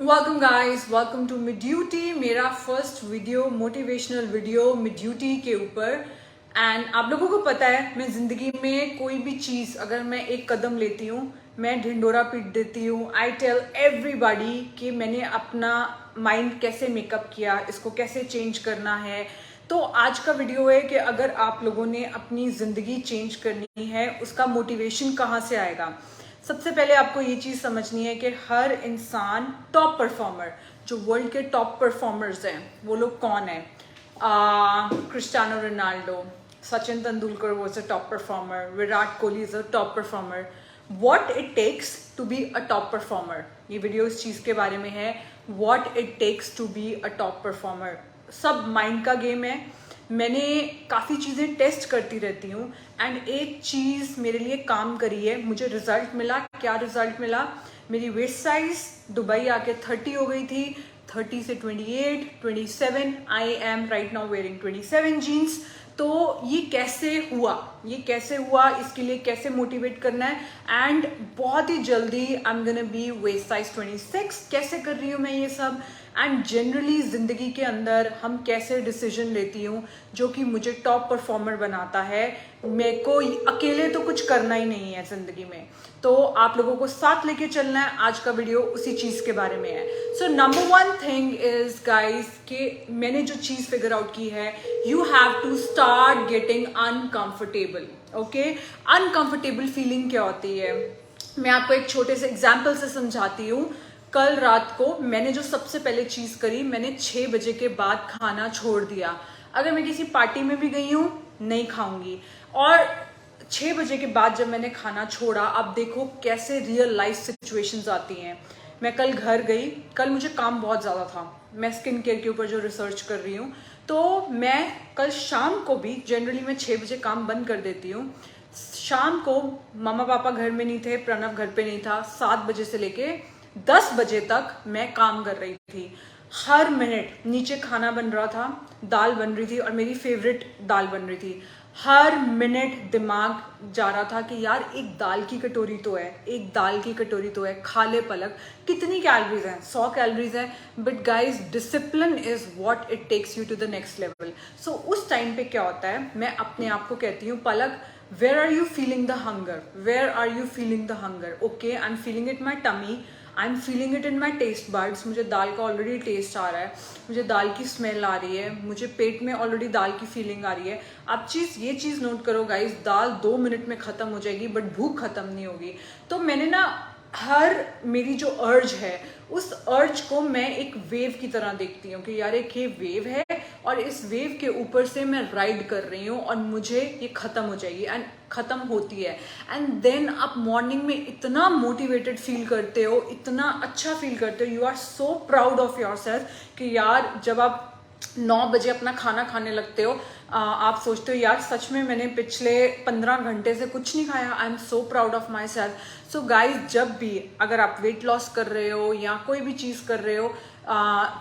Welcome guys, welcome to mid duty. मेरा first video motivational video mid duty के ऊपर। And आप लोगों को पता है, मैं जिंदगी में कोई भी चीज अगर मैं एक कदम लेती हूँ, मैं ढिंडोरा पीट देती हूँ। आई टेल एवरीबॉडी कि मैंने अपना माइंड कैसे मेकअप किया, इसको कैसे चेंज करना है। तो आज का वीडियो है कि अगर आप लोगों ने अपनी जिंदगी चेंज करनी है, उसका मोटिवेशन कहाँ से आएगा। सबसे पहले आपको ये चीज समझनी है कि हर इंसान टॉप परफॉर्मर, जो वर्ल्ड के टॉप परफॉर्मर्स हैं, वो लोग कौन है? Cristiano Ronaldo, Sachin Tendulkar was a top performer, Virat Kohli is a top performer. What it takes to be a top performer, ये वीडियो इस चीज के बारे में है। What it takes to be a top performer, सब माइंड का गेम है। मैंने काफ़ी चीज़ें टेस्ट करती रहती हूँ एंड एक चीज़ मेरे लिए काम करी है, मुझे रिजल्ट मिला। क्या रिजल्ट मिला? मेरी वेस्ट साइज दुबई आके 30 हो गई थी, 30 से 28, 27। I am right now wearing 27 jeans. तो ये कैसे हुआ, इसके लिए कैसे मोटिवेट करना है। एंड बहुत ही जल्दी I am gonna be waste size 26। कैसे कर रही हूँ मैं ये सब, एंड जनरली जिंदगी के अंदर हम कैसे डिसीजन लेती हूँ जो कि मुझे टॉप परफॉर्मर बनाता है। मेरे को अकेले तो कुछ करना ही नहीं है जिंदगी में, तो आप लोगों को साथ लेके चलना है। आज का वीडियो उसी चीज के बारे में है। So number one thing is guys कि मैंने जो चीज फिगर आउट की है, you have to start getting uncomfortable. Okay, uncomfortable feeling क्या होती है, मैं आपको एक छोटे से एग्जाम्पल से समझाती हूँ। कल रात को मैंने जो सबसे पहले चीज करी, मैंने 6 बजे के बाद खाना छोड़ दिया। अगर मैं किसी पार्टी में भी गई हूँ, नहीं खाऊंगी। और 6 बजे के बाद जब मैंने खाना छोड़ा, अब देखो कैसे रियल लाइफ सिचुएशंस आती हैं। मैं कल घर गई, कल मुझे काम बहुत ज़्यादा था, मैं स्किन केयर के ऊपर जो रिसर्च कर रही हूँ, तो मैं कल शाम को भी, जनरली मैं 6 बजे काम बंद कर देती हूँ, शाम को मम्मा पापा घर में नहीं थे, प्रणव घर पे नहीं था, 7 बजे से लेके 10 बजे तक मैं काम कर रही थी। हर मिनट नीचे खाना बन रहा था, दाल बन रही थी और मेरी फेवरेट दाल बन रही थी। हर मिनट दिमाग जा रहा था कि यार एक दाल की कटोरी तो है, एक दाल की कटोरी तो है, खा ले पलक। कितनी कैलोरीज हैं? 100 कैलोरीज हैं। But guys, discipline is what it takes you to the next level. So उस टाइम पे क्या होता है, मैं अपने आप को कहती हूँ, पलक where are you feeling the hunger, where are you feeling the hunger? Okay, I'm feeling it in my tummy, I'm feeling it in my taste buds। मुझे दाल का ऑलरेडी टेस्ट आ रहा है, मुझे दाल की स्मेल आ रही है, मुझे पेट में ऑलरेडी दाल की फीलिंग आ रही है। अब ये चीज नोट करो गाइस, दाल 2 मिनट में खत्म हो जाएगी बट भूख खत्म नहीं होगी। तो मैंने ना, हर मेरी जो अर्ज है, उस अर्ज को मैं एक वेव की तरह देखती हूँ कि यार एक ये वेव है और इस वेव के ऊपर से मैं राइड कर रही हूँ और मुझे ये खत्म हो जाएगी। एंड खत्म होती है, एंड देन आप मॉर्निंग में इतना मोटिवेटेड फील करते हो, इतना अच्छा फील करते हो, you are so proud of yourself कि यार जब आप 9 बजे अपना खाना खाने लगते हो, आप सोचते हो यार सच में मैंने पिछले 15 घंटे से कुछ नहीं खाया। I am so proud of my self. So guys, जब भी अगर आप वेट लॉस कर रहे हो या कोई भी चीज़ कर रहे हो,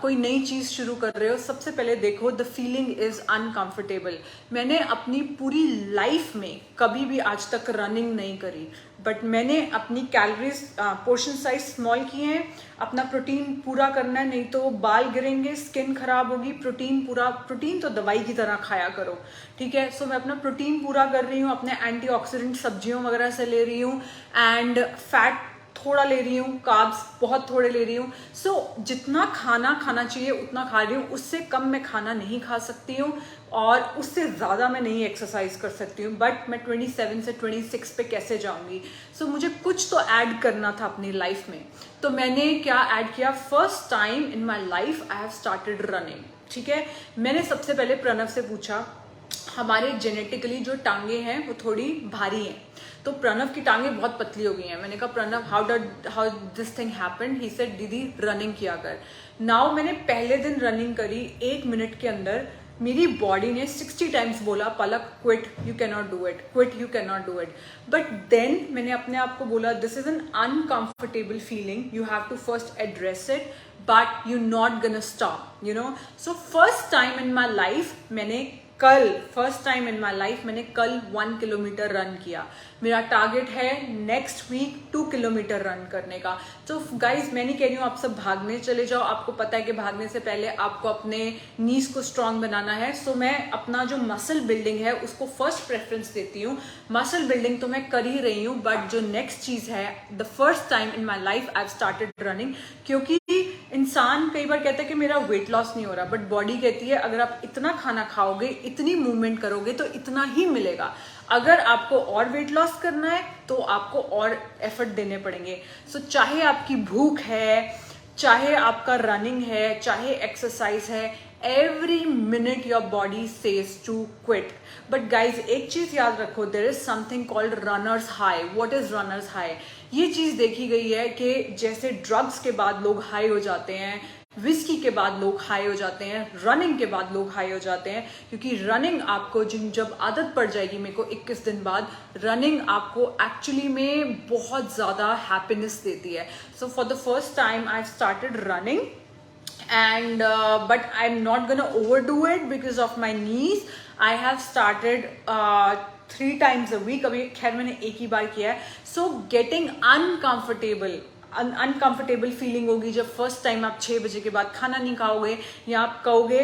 कोई नई चीज़ शुरू कर रहे हो, सबसे पहले देखो द फीलिंग इज़ अनकंफर्टेबल। मैंने अपनी पूरी लाइफ में कभी भी आज तक रनिंग नहीं करी, बट मैंने अपनी कैलोरीज पोर्शन साइज स्मॉल किए हैं। अपना प्रोटीन पूरा करना है, नहीं तो बाल गिरेंगे, स्किन खराब होगी। प्रोटीन तो दवाई की तरह खाया करो, ठीक है। सो मैं अपना प्रोटीन पूरा कर रही हूँ, अपने एंटीऑक्सीडेंट सब्जियों वगैरह से ले रही हूँ, एंड फैट थोड़ा ले रही हूँ, कार्ब्स बहुत थोड़े ले रही हूँ। सो जितना खाना चाहिए उतना खा रही हूँ, उससे कम मैं खाना नहीं खा सकती हूँ और उससे ज़्यादा मैं नहीं एक्सरसाइज कर सकती हूँ। बट मैं 27 से 26 पे कैसे जाऊँगी? सो मुझे कुछ तो ऐड करना था अपनी लाइफ में। तो मैंने क्या ऐड किया? First time in my life I have started running, ठीक है। मैंने सबसे पहले प्रणव से पूछा, हमारे जेनेटिकली जो टांगे हैं वो थोड़ी भारी हैं, तो प्रणव की टांगे बहुत पतली हो गई हैं। मैंने कहा Pranav, how this thing happened? He said दीदी रनिंग किया कर। नाउ मैंने पहले दिन रनिंग करी, 1 मिनट के अंदर मेरी बॉडी ने 60 टाइम्स बोला, Palak quit, you can not do it, quit, you can not do it. But then मैंने अपने आप को बोला, this is an uncomfortable feeling, you have to first address it, but you not गonna stop, you know. So first time in my life मैंने कल first time in my life मैंने कल 1 किलोमीटर रन किया। मेरा टारगेट है next week 2 kilometre run करने का। तो गाइज मैं नहीं कह रही हूँ आप सब भागने चले जाओ, आपको पता है कि भागने से पहले आपको अपने नीज को स्ट्रांग बनाना है। सो मैं अपना जो मसल बिल्डिंग है उसको फर्स्ट प्रेफरेंस देती हूँ। मसल बिल्डिंग तो मैं कर ही रही हूँ, बट जो नेक्स्ट चीज है, the first time in my life I started running. क्योंकि इंसान कई बार कहता है कि मेरा वेट लॉस नहीं हो रहा, बट बॉडी कहती है अगर आप इतना खाना खाओगे, इतनी मूवमेंट करोगे तो इतना ही मिलेगा। अगर आपको और वेट लॉस करना है तो आपको और एफर्ट देने पड़ेंगे। सो चाहे आपकी भूख है, चाहे आपका रनिंग है, चाहे एक्सरसाइज है, every minute your body says to quit. But guys एक चीज याद रखो, there is something called runners high. What is runners high? ये चीज देखी गई है कि जैसे ड्रग्स के बाद लोग हाई हो जाते हैं, विस्की के बाद लोग हाई हो जाते हैं, रनिंग के बाद लोग हाई हो जाते हैं। क्योंकि रनिंग आपको जब आदत पड़ जाएगी, मेरे को 21 दिन बाद, रनिंग आपको एक्चुअली में बहुत ज़्यादा हैप्पीनेस देती है। So for the first time I started running and but I'm not gonna overdo it because of my knees. I have started 3 times a week. अभी खैर मैंने एक ही बार किया है। So getting अनकंफर्टेबल फीलिंग होगी जब फर्स्ट टाइम आप 6 बजे के बाद खाना नहीं खाओगे, या आप कहोगे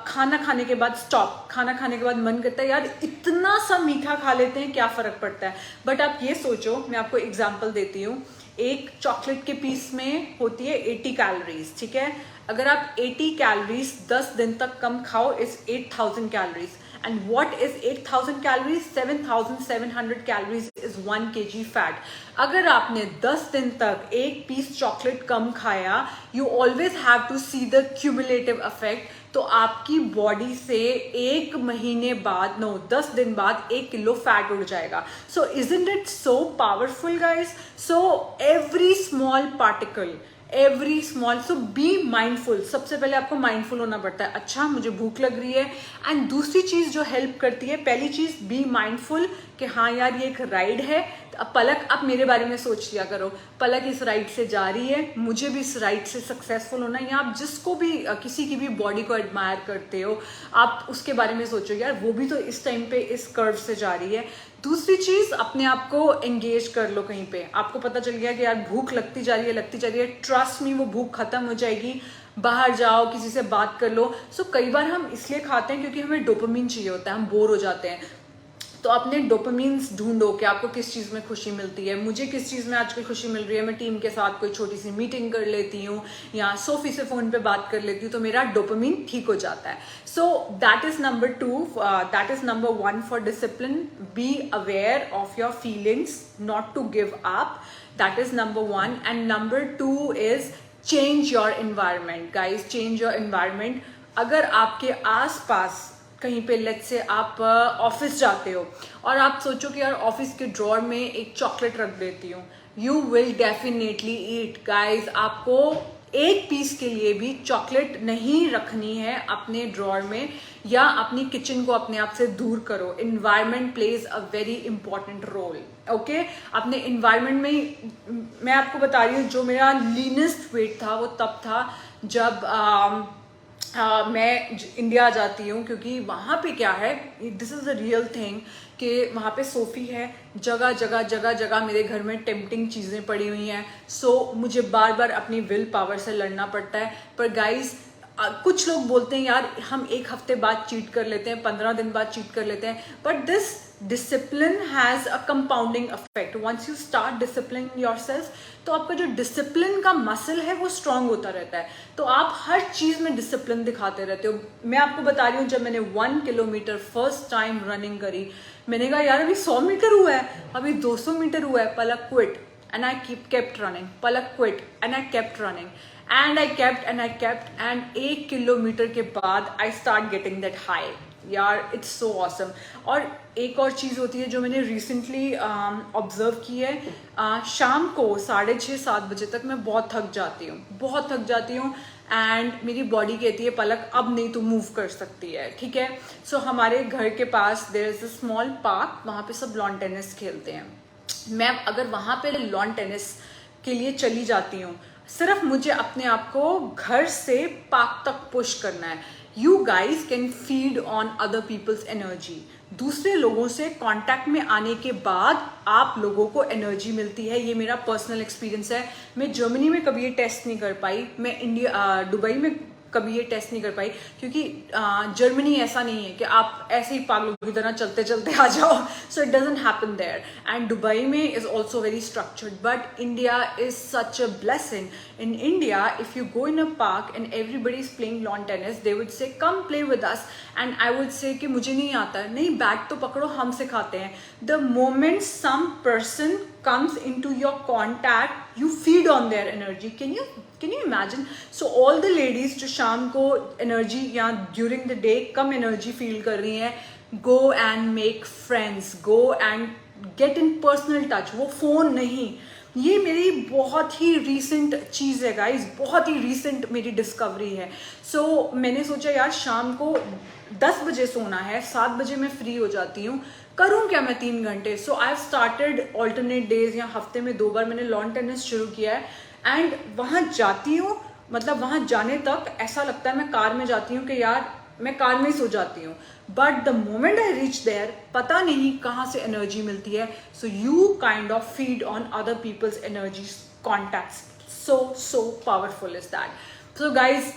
खाना खाने के बाद स्टॉप, खाना खाने के बाद मन करता है यार इतना सा मीठा खा लेते हैं, क्या फर्क पड़ता है। बट आप ये सोचो, मैं आपको एग्जांपल देती हूँ, एक चॉकलेट के पीस में होती है 80 कैलोरीज, ठीक है। अगर आप 80 कैलोरीज 10 दिन तक कम खाओ, is 8000 calories. And what is 8000 calories? 7700 calories is 1 kg fat. अगर आपने 10 दिन तक एक पीस चॉकलेट कम खाया, you always have to see the cumulative effect. तो आपकी बॉडी से 1 महीने बाद, 10 दिन बाद 1 किलो फैट उड़ जाएगा। सो isn't it so powerful guys? So every small particle, every small, so be mindful. सबसे पहले आपको माइंडफुल होना पड़ता है, अच्छा मुझे भूख लग रही है। एंड दूसरी चीज जो हेल्प करती है, पहली चीज बी माइंडफुल कि हाँ यार ये एक राइड है। अब पलक, आप मेरे बारे में सोच लिया करो, पलक इस राइड से जा रही है, मुझे भी इस राइड से सक्सेसफुल होना है। या आप जिसको भी, किसी की भी बॉडी को एडमायर करते हो, आप उसके बारे में सोचो यार वो भी तो इस टाइम पे इस कर्व से जा रही है। दूसरी चीज, अपने आप को एंगेज कर लो कहीं पे। आपको पता चल गया कि यार भूख लगती जा रही है, ट्रस्ट मी वो भूख खत्म हो जाएगी। बाहर जाओ, किसी से बात कर लो। सो कई बार हम इसलिए खाते हैं क्योंकि हमें डोपामिन चाहिए होता है, हम बोर हो जाते हैं। तो अपने डोपामिन्स ढूंढो कि आपको किस चीज में खुशी मिलती है। मुझे किस चीज में आजकल खुशी मिल रही है, मैं टीम के साथ कोई छोटी सी मीटिंग कर लेती हूँ या सोफी से फोन पे बात कर लेती हूँ, तो मेरा डोपामिन ठीक हो जाता है। So that is number 2, that is number 1 for discipline. Be aware of your feelings, not to give up, that is number 1। And number 2 is change your environment guys, change your environment. अगर आपके आसपास कहीं पे, let's say आप office जाते हो और आप सोचो कि यार ऑफिस के ड्रॉर में एक चॉकलेट रख देती हूँ, you will definitely eat guys. आपको एक पीस के लिए भी चॉकलेट नहीं रखनी है अपने ड्रॉर में, या अपनी किचन को अपने आप से दूर करो। Environment plays a very important role, okay. अपने एनवायरमेंट में, मैं आपको बता रही हूँ, जो मेरा लीनेस्ट वेट था वो तब था जब मैं इंडिया जाती हूँ, क्योंकि वहाँ पे क्या है, this is a real thing, कि वहाँ पे सोफ़ी है, जगह जगह जगह जगह मेरे घर में टेम्पटिंग चीज़ें पड़ी हुई हैं। सो मुझे बार बार अपनी विल पावर से लड़ना पड़ता है। पर गाइज कुछ लोग बोलते हैं यार हम 1 हफ्ते बाद चीट कर लेते हैं, 15 दिन बाद चीट कर लेते हैं, but this discipline has a compounding effect. Once you start discipline yourself, तो आपका जो डिसिप्लिन का मसल है वो स्ट्रांग होता रहता है। तो आप हर चीज में डिसिप्लिन दिखाते रहते हो। मैं आपको बता रही हूँ, जब मैंने 1 किलोमीटर फर्स्ट टाइम रनिंग करी, मैंने कहा यार अभी 100 मीटर हुआ है, अभी 200 मीटर हुआ है, Palak quit and I kept running, Palak quit and I kept running and I kept and 1 kilometer के बाद I start getting that high. यार इट्स सो ऑसम। और एक और चीज़ होती है जो मैंने रिसेंटली ऑब्जर्व की है, शाम को 6:30-7 बजे तक मैं बहुत थक जाती हूँ एंड मेरी बॉडी कहती है पलक अब नहीं तू मूव कर सकती है, ठीक है। सो हमारे घर के पास there is a small park, वहाँ पे सब लॉन टेनिस खेलते हैं। मैं अगर वहाँ पे लॉन टेनिस के लिए चली जाती हूँ, सिर्फ मुझे अपने आप को घर से पार्क तक पुश करना है। You guys can feed on other people's energy. दूसरे लोगों से कांटेक्ट में आने के बाद आप लोगों को एनर्जी मिलती है। ये मेरा पर्सनल एक्सपीरियंस है। मैं जर्मनी में कभी ये टेस्ट नहीं कर पाई, मैं दुबई में कभी ये टेस्ट नहीं कर पाई, क्योंकि जर्मनी ऐसा नहीं है कि आप ऐसे ही पागलों की तरह चलते चलते आ जाओ। So it doesn't happen there. And Dubai में is also very structured, but India is such a blessing. In India if you go in a park and everybody is playing lawn tennis, they would say come play with us, and I would say कि मुझे नहीं आता है, नहीं bat तो पकड़ो, हम सिखाते हैं। The moment some person comes into your contact, you feed on their energy. Can you imagine? So all the ladies जो शाम को energy या during the day come energy feel कर रही हैं, go and make friends, go and get in personal touch. वो phone नहीं। ये मेरी बहुत ही रीसेंट चीज़ है गाइज, बहुत ही रीसेंट मेरी डिस्कवरी है। सो मैंने सोचा यार शाम को 10 बजे सोना है, 7 बजे मैं फ्री हो जाती हूँ, करूँ क्या मैं 3 घंटे। So I have started alternate days या हफ्ते में 2 बार मैंने लॉन टेनिस शुरू किया है। एंड वहाँ जाती हूँ, मतलब वहाँ जाने तक ऐसा लगता है मैं कार में जाती हूँ कि यार मैं कार में ही सो जाती हूँ, but the moment I reach there पता नहीं कहाँ से एनर्जी मिलती है। So you kind of feed on other people's energy contacts. So powerful is that. So guys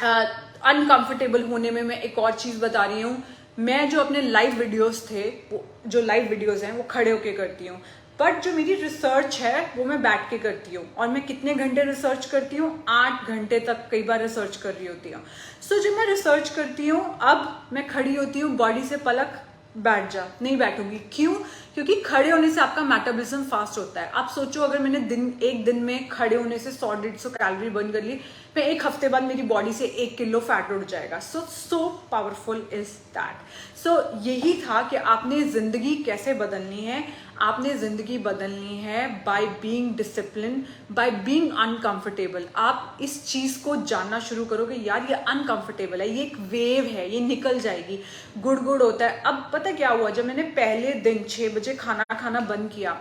uncomfortable होने में मैं एक और चीज़ बता रही हूँ। मैं जो अपने लाइव वीडियोस थे, वो जो लाइव वीडियोस हैं वो खड़े होके करती हूँ, बट जो मेरी रिसर्च है वो मैं बैठ के करती हूँ। और मैं कितने घंटे रिसर्च करती हूँ? 8 घंटे तक कई बार रिसर्च कर रही होती हूँ। सो जब मैं रिसर्च करती हूँ, अब मैं खड़ी होती हूँ, बॉडी से पलक बैठ जा, नहीं बैठूंगी। क्यों? क्योंकि खड़े होने से आपका मेटाबॉलिज्म फास्ट होता है। आप सोचो अगर मैंने एक दिन में खड़े होने से 100-150 कैलोरी बर्न कर ली, मैं एक हफ्ते बाद मेरी बॉडी से 1 किलो फैट उड़ जाएगा। So powerful is that. So यही था कि आपने जिंदगी कैसे बदलनी है। आपने जिंदगी बदलनी है by being discipline, by being uncomfortable. आप इस चीज को जानना शुरू करो कि यार ये अनकंफर्टेबल है, ये एक वेव है, ये निकल जाएगी। गुड़ होता है। अब पता क्या हुआ, जब मैंने पहले दिन 6 बजे खाना खाना बंद किया,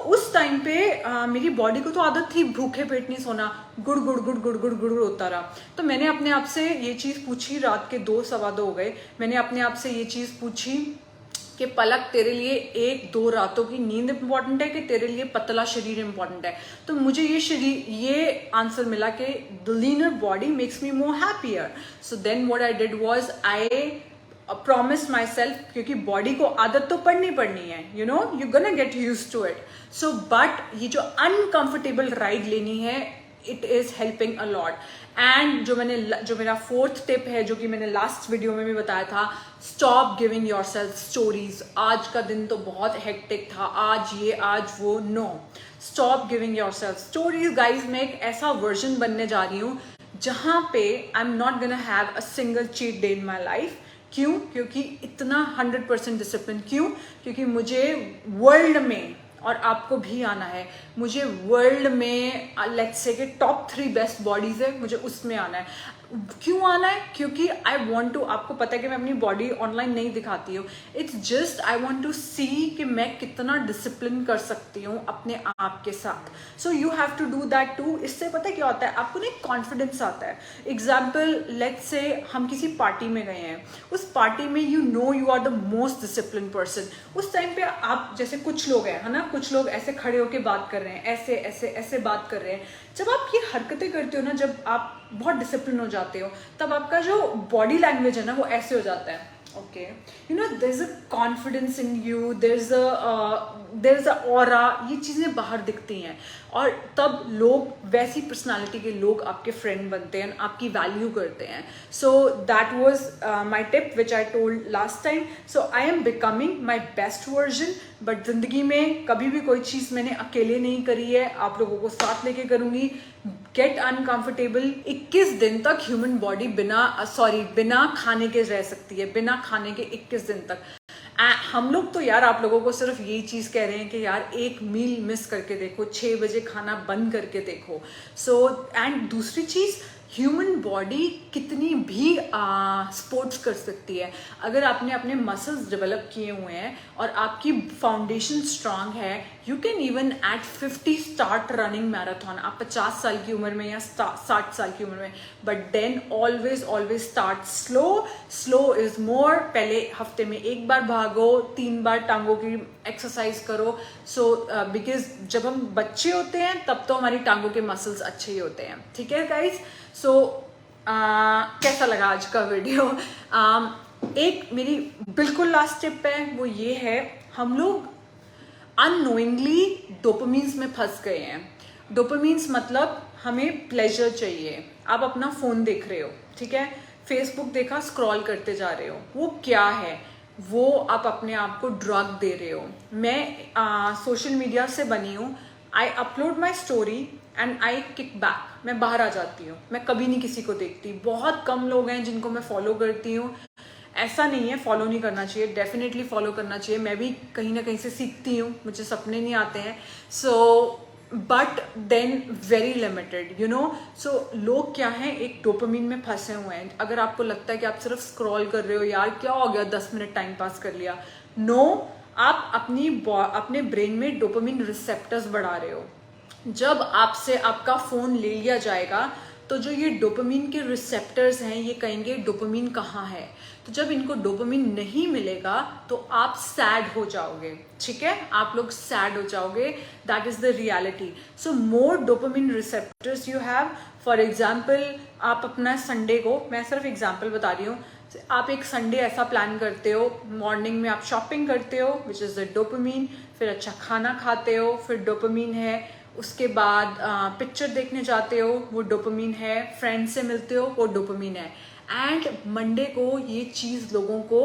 उस टाइम पे मेरी बॉडी को तो आदत थी भूखे पेट नहीं सोना, गुड़ होता रहा। तो मैंने अपने आप से ये चीज़ पूछी, रात के 2-2:15 हो गए, मैंने अपने आप से ये चीज़ पूछी कि पलक तेरे लिए 1-2 रातों की नींद इंपॉर्टेंट है कि तेरे लिए पतला शरीर इंपॉर्टेंट है? तो मुझे ये आंसर मिला कि the leaner body makes me more happier. So then what I did was I promise myself, क्योंकि बॉडी को आदत तो पड़नी है, you gonna get use to it. So but ये जो अनकंफर्टेबल राइड लेनी है, it is helping a lot. And जो मेरा 4th टिप है, जो कि मैंने लास्ट वीडियो में भी बताया था, stop giving yourself stories. आज का दिन तो बहुत हेक्टिक था, आज ये आज वो, no, stop giving yourself stories. Guys मैं एक ऐसा वर्जन बनने जा रही हूँ जहाँ पे आई am not gonna have a single cheat day in my life. क्यों? क्योंकि इतना 100% डिसिप्लिन। क्यों? क्योंकि मुझे वर्ल्ड में, और आपको भी आना है, मुझे वर्ल्ड में लेट्स से कि टॉप 3 बेस्ट बॉडीज है, मुझे उसमें आना है। क्यों आना है? क्योंकि आई वॉन्ट टू, आपको पता है कि मैं अपनी बॉडी ऑनलाइन नहीं दिखाती हूँ, it's just I want to see कि मैं कितना डिसिप्लिन कर सकती हूँ अपने आप के साथ। So you have to do that too. इससे पता है क्या होता है, आपको ना एक कॉन्फिडेंस आता है। एग्जाम्पल, लेट्स से हम किसी पार्टी में गए हैं, उस पार्टी में you are the most discipline person. उस टाइम पे आप, जैसे कुछ लोग हैं, है ना, कुछ लोग ऐसे खड़े होके बात कर रहे हैं, ऐसे ऐसे ऐसे बात कर रहे हैं। जब आप ये हरकतें करते हो ना, जब आप बहुत डिसिप्लिन हो जाते हो, तब आपका जो बॉडी लैंग्वेज है ना, वो ऐसे हो जाता है। Okay, there is a confidence in you, there is a aura, ये चीज़ें बाहर दिखती हैं, और तब लोग, वैसी पर्सनालिटी के लोग आपके फ्रेंड बनते हैं, आपकी वैल्यू करते हैं। So that was my tip which I told last time. So I am becoming my best version. But जिंदगी में कभी भी कोई चीज़ मैंने अकेले नहीं करी है, आप लोगों को साथ लेके करूँगी। Get uncomfortable. 21 दिन तक ह्यूमन बॉडी बिना खाने के रह सकती है, बिना खाने के 21 दिन तक। हम लोग तो यार आप लोगों को सिर्फ यही चीज़ कह रहे हैं कि यार एक मील मिस करके देखो, 6 बजे खाना बंद करके देखो। सो एंड दूसरी चीज़, ह्यूमन बॉडी कितनी भी स्पोर्ट्स कर सकती है। अगर आपने अपने मसल्स डेवलप किए हुए हैं और आपकी फाउंडेशन स्ट्रांग है, you can even at 50 start running marathon. आप 50 साल की उम्र में या 60 साल की उम्र में, but then always always start slow. Slow is more. पहले हफ्ते में 1 बार भागो, 3 बार टांगों की एक्सरसाइज करो। सो बिकॉज जब हम बच्चे होते हैं तब तो हमारी टांगों के मसल्स अच्छे ही होते हैं। ठीक है गाइज? सो कैसा लगा आज का वीडियो? एक मेरी बिल्कुल लास्ट टिप है, वो ये है, हम लोग अननोइंगली डोपामीन्स में फंस गए हैं। डोपामीन्स मतलब हमें प्लेजर चाहिए। आप अपना फोन देख रहे हो, ठीक है, फेसबुक देखा, स्क्रॉल करते जा रहे हो, वो क्या है? वो आप अपने आप को ड्रग दे रहे हो। मैं सोशल मीडिया से बनी हूँ। I upload my story and I kick back, मैं बाहर आ जाती हूँ। मैं कभी नहीं किसी को देखती। बहुत कम लोग हैं जिनको मैं फॉलो करती हूँ। ऐसा नहीं है फॉलो नहीं करना चाहिए, डेफिनेटली फॉलो करना चाहिए। मैं भी कहीं ना कहीं से सीखती हूँ, मुझे सपने नहीं आते हैं। So but then very limited, you know. So लोग क्या हैं, एक डोपामीन में फंसे हुए हैं। अगर आपको लगता है कि आप सिर्फ स्क्रॉल कर रहे हो, यार क्या हो गया 10 मिनट टाइम पास कर लिया, नो, आप अपने ब्रेन में डोपामीन रिसेप्टर्स बढ़ा रहे हो। जब आपसे आपका फोन ले लिया जाएगा तो जो ये डोपामीन के रिसेप्टर्स हैं ये कहेंगे डोपामीन कहाँ है। तो जब इनको डोपामीन नहीं मिलेगा तो आप सैड हो जाओगे। ठीक है, आप लोग सैड हो जाओगे। That is the reality. So more dopamine receptors you have. For example, आप अपना संडे को, मैं सिर्फ एग्जाम्पल बता रही हूँ, आप एक संडे ऐसा प्लान करते हो, मॉर्निंग में आप शॉपिंग करते हो, विच इज द डोपामीन। फिर अच्छा खाना खाते हो, फिर डोपामीन है। उसके बाद पिक्चर देखने जाते हो, वो डोपामीन है। फ्रेंड से मिलते हो, वो डोपामीन है। एंड मंडे को ये चीज़ लोगों को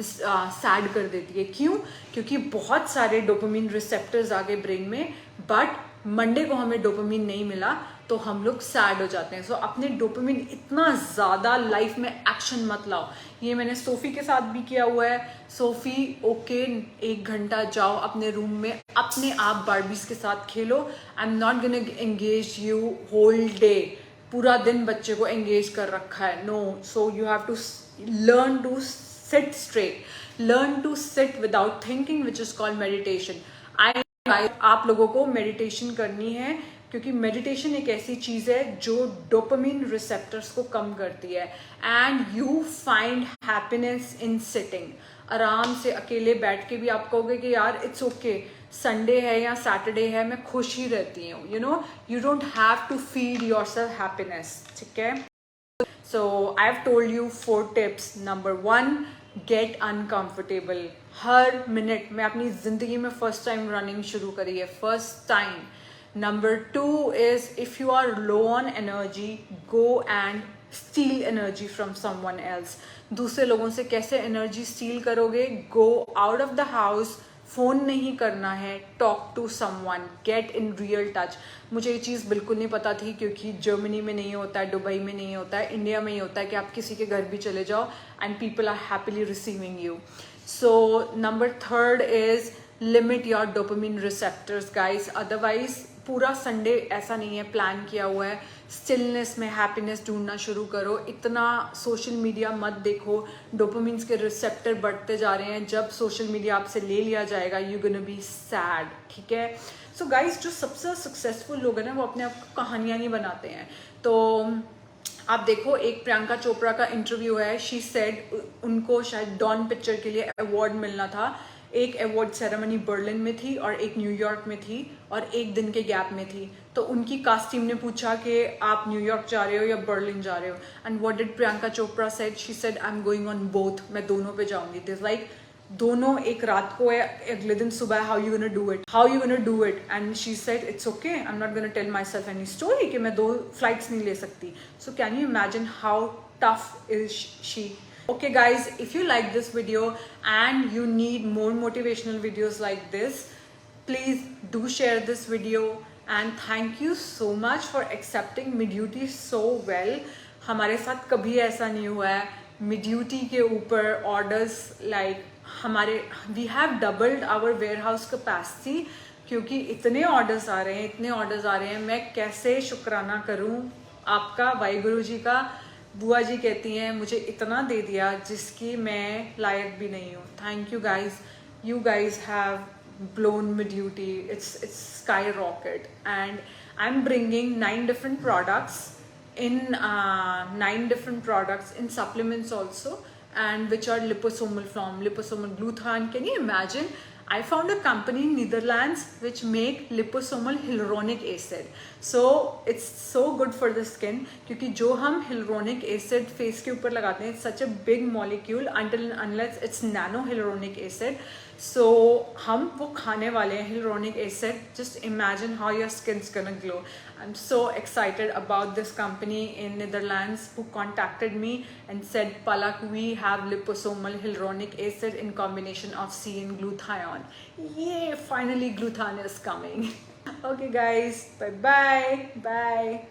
सैड कर देती है। क्यों? क्योंकि बहुत सारे डोपामीन रिसेप्टर्स आ गए ब्रेन में, बट मंडे को हमें डोपामीन नहीं मिला तो हम लोग सैड हो जाते हैं। सो अपने डोपामीन इतना ज़्यादा लाइफ में एक्शन मत लाओ। ये मैंने सोफ़ी के साथ भी किया हुआ है। सोफ़ी, ओके, 1 घंटा जाओ अपने रूम में, अपने आप बार्बीज के साथ खेलो। I am not gonna engage you whole day. पूरा दिन बच्चे को एंगेज कर रखा है, no. So you have to learn to sit straight, learn to sit without thinking, which is called meditation. आप लोगों को मेडिटेशन करनी है, क्योंकि मेडिटेशन एक ऐसी चीज है जो डोपामीन रिसेप्टर्स को कम करती है। And you find happiness in sitting. आराम से अकेले बैठ के भी आप कहोगे कि यार इट्स ओके, संडे है या सैटरडे है, मैं खुश ही रहती हूँ। You know, you don't have to feed yourself happiness. ठीक है? So I've told you 4 tips. Number 1, get uncomfortable. Her minute, मैं अपनी जिंदगी में फर्स्ट टाइम रनिंग शुरू करी है, first time. Number 2 is, if you are low on energy, go and steal energy from someone else. दूसरे लोगों से कैसे एनर्जी स्टील करोगे? Go out of the house. Phone नहीं करना है, talk to someone, get in real touch. मुझे ये चीज़ बिल्कुल नहीं पता थी, क्योंकि जर्मनी में नहीं होता है, दुबई में नहीं होता है, इंडिया में ही होता है कि आप किसी के घर भी चले जाओ and people are happily receiving you. So number 3 is limit your dopamine receptors guys. Otherwise पूरा संडे ऐसा नहीं है प्लान किया हुआ है, स्टिलनेस में हैप्पीनेस ढूंढना शुरू करो। इतना सोशल मीडिया मत देखो, डोपामिन्स के रिसेप्टर बढ़ते जा रहे हैं। जब सोशल मीडिया आपसे ले लिया जाएगा, यू गोना बी सैड। ठीक है? सो गाइस, जो सबसे सक्सेसफुल लोग हैं ना, वो अपने आप को कहानियाँ नहीं बनाते हैं। तो आप देखो, एक प्रियंका चोपड़ा का इंटरव्यू है, शी सेड उनको शायद डॉन पिक्चर के लिए अवार्ड मिलना था। एक अवार्ड सेरेमनी बर्लिन में थी और एक न्यूयॉर्क में थी, और एक दिन के गैप में थी। तो उनकी कास्ट टीम ने पूछा कि आप न्यूयॉर्क जा रहे हो या बर्लिन जा रहे हो, and what did Priyanka Chopra said? She said I am going on both, मैं दोनों पे जाऊंगी। दिस लाइक दोनों एक रात को है, अगले दिन सुबह, how you gonna do it, how you gonna do it? And she said it's okay, I am not gonna tell myself any story कि मैं 2 फ्लाइट्स नहीं ले सकती। So can you imagine how tough is she? Okay guys, if you like this video and you need more motivational videos like this, please do share this video, and thank you so much for accepting Miduty so well. हमारे साथ कभी ऐसा नहीं हुआ है Miduty के ऊपर orders, like हमारे we have doubled our warehouse capacity, क्योंकि इतने orders आ रहे हैं, इतने orders आ रहे हैं, मैं कैसे शुक्राना करूँ आपका वाहिगुरु जी का। बुआ जी कहती हैं मुझे इतना दे दिया जिसकी मैं लायक भी नहीं हूँ। Thank you guys, you guys have blown my duty. It's skyrocket, and I'm bringing 9 different products in 9 different products in supplements also, and which are liposomal from liposomal glutathione. Can you imagine? I found a company in Netherlands which make liposomal hyaluronic acid. So it's so good for the skin क्योंकि जो हम hyaluronic acid face के ऊपर लगाते हैं, it's such a big molecule until and unless it's nano hyaluronic acid. So हम वो खाने वाले हैं hyaluronic acid. Just imagine how your skin's gonna glow. I'm so excited about this company in Netherlands who contacted me and said, Palak, we have liposomal hyaluronic acid in combination of C and glutathione. Yay, finally glutathione is coming. Okay guys, bye bye.